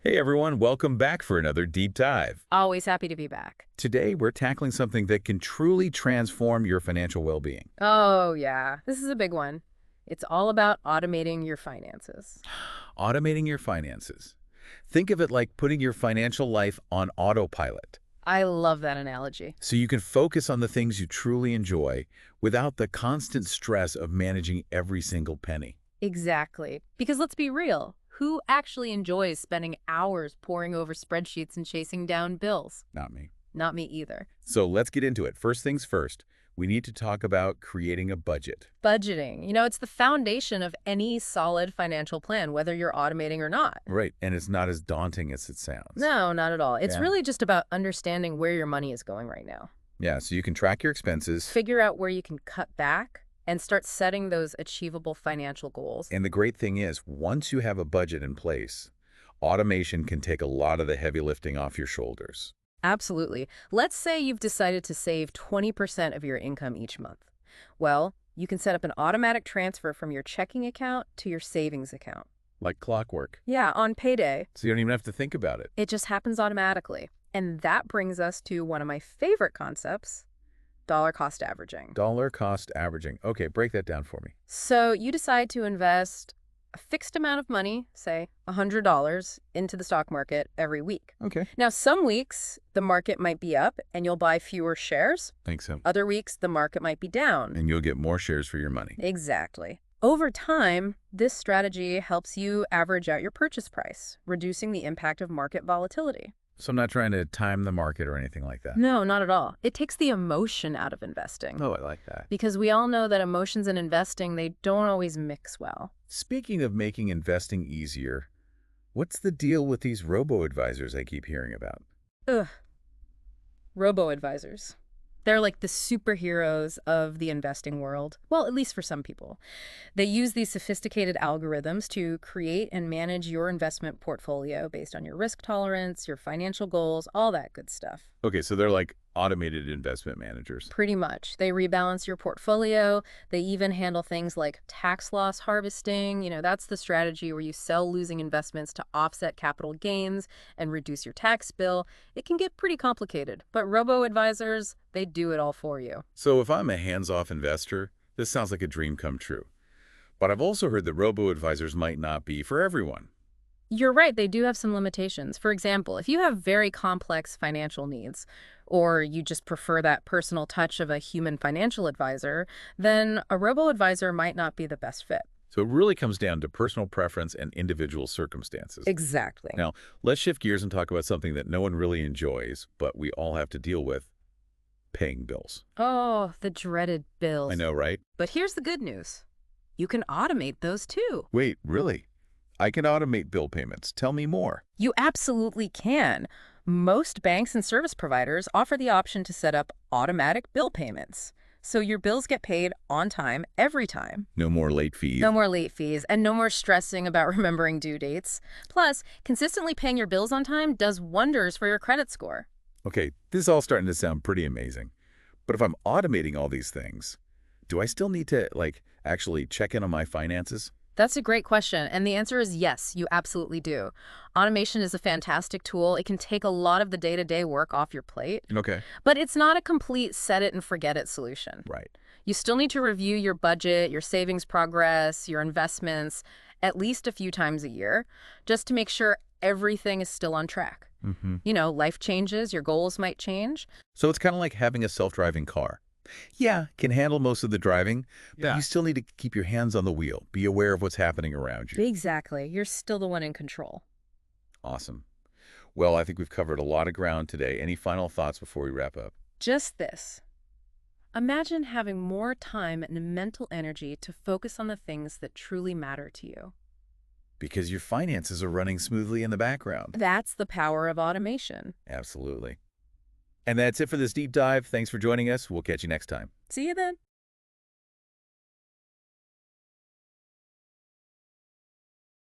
Hey everyone, welcome back for another deep dive. Always happy to be back. Today we're tackling something that can truly transform your financial well-being. Oh, yeah. This is a big one. It's all about automating your finances. Automating your finances. Think of it like putting your financial life on autopilot, I love that analogy. so you can focus on the things you truly enjoy without the constant stress of managing every single penny. Exactly. Because let's be real, who actually enjoys spending hours poring over spreadsheets and chasing down bills? Not me. Not me either. So let's get into it. First things first, we need to talk about creating a budget. Budgeting. It's the foundation of any solid financial plan, whether you're automating or not. Right, and it's not as daunting as it sounds. No, not at all. It's Yeah. really just about understanding where your money is going right now. Yeah, so you can track your expenses. Figure out where you can cut back and start setting those achievable financial goals. And the great thing is, once you have a budget in place, automation can take a lot of the heavy lifting off your shoulders. Absolutely. Let's say you've decided to save 20% of your income each month. Well, you can set up an automatic transfer from your checking account to your savings account. Like clockwork. Yeah, on payday. So you don't even have to think about it. It just happens automatically. And that brings us to one of my favorite concepts, dollar cost averaging. Dollar cost averaging. Okay, break that down for me. So you decide to invest a fixed amount of money, say $100, into the stock market every week. Okay. Now, some weeks the market might be up and you'll buy fewer shares. Think so. Other weeks the market might be down. And you'll get more shares for your money. Exactly. Over time, this strategy helps you average out your purchase price, reducing the impact of market volatility. So I'm not trying to time the market or anything like that. No, not at all. It takes the emotion out of investing. Oh, I like that. Because we all know that emotions and investing, they don't always mix well. Speaking of making investing easier, what's the deal with these robo-advisors I keep hearing about? Ugh. Robo-advisors. They're like the superheroes of the investing world. Well, at least for some people. They use these sophisticated algorithms to create and manage your investment portfolio based on your risk tolerance, your financial goals, all that good stuff. Okay, so they're like automated investment managers. Pretty much. They rebalance your portfolio. They even handle things like tax loss harvesting. That's the strategy where you sell losing investments to offset capital gains and reduce your tax bill. It can get pretty complicated, but robo-advisors, they do it all for you. So if I'm a hands-off investor, this sounds like a dream come true. But I've also heard that robo-advisors might not be for everyone. You're right, they do have some limitations. For example, if you have very complex financial needs, or you just prefer that personal touch of a human financial advisor, then a robo-advisor might not be the best fit. So it really comes down to personal preference and individual circumstances. Exactly. Now, let's shift gears and talk about something that no one really enjoys, but we all have to deal with: paying bills. Oh, the dreaded bills. I know, right? But here's the good news. You can automate those too. Wait, really? I can automate bill payments. Tell me more. You absolutely can. Most banks and service providers offer the option to set up automatic bill payments. So your bills get paid on time every time. No more late fees. No more late fees and no more stressing about remembering due dates. Plus, consistently paying your bills on time does wonders for your credit score. Okay, this is all starting to sound pretty amazing. But if I'm automating all these things, do I still need to, actually check in on my finances? That's a great question, and the answer is yes, you absolutely do. Automation is a fantastic tool. It can take a lot of the day-to-day work off your plate, Okay. but it's not a complete set-it-and-forget-it solution. Right. You still need to review your budget, your savings progress, your investments at least a few times a year, just to make sure everything is still on track. Mm-hmm. Life changes, your goals might change. So it's kind of like having a self-driving car. Yeah, can handle most of the driving, but you still need to keep your hands on the wheel. Be aware of what's happening around you. Exactly. You're still the one in control. Awesome. Well, I think we've covered a lot of ground today. Any final thoughts before we wrap up? Just this. Imagine having more time and mental energy to focus on the things that truly matter to you. Because your finances are running smoothly in the background. That's the power of automation. Absolutely. And that's it for this deep dive. Thanks for joining us. We'll catch you next time. See you then.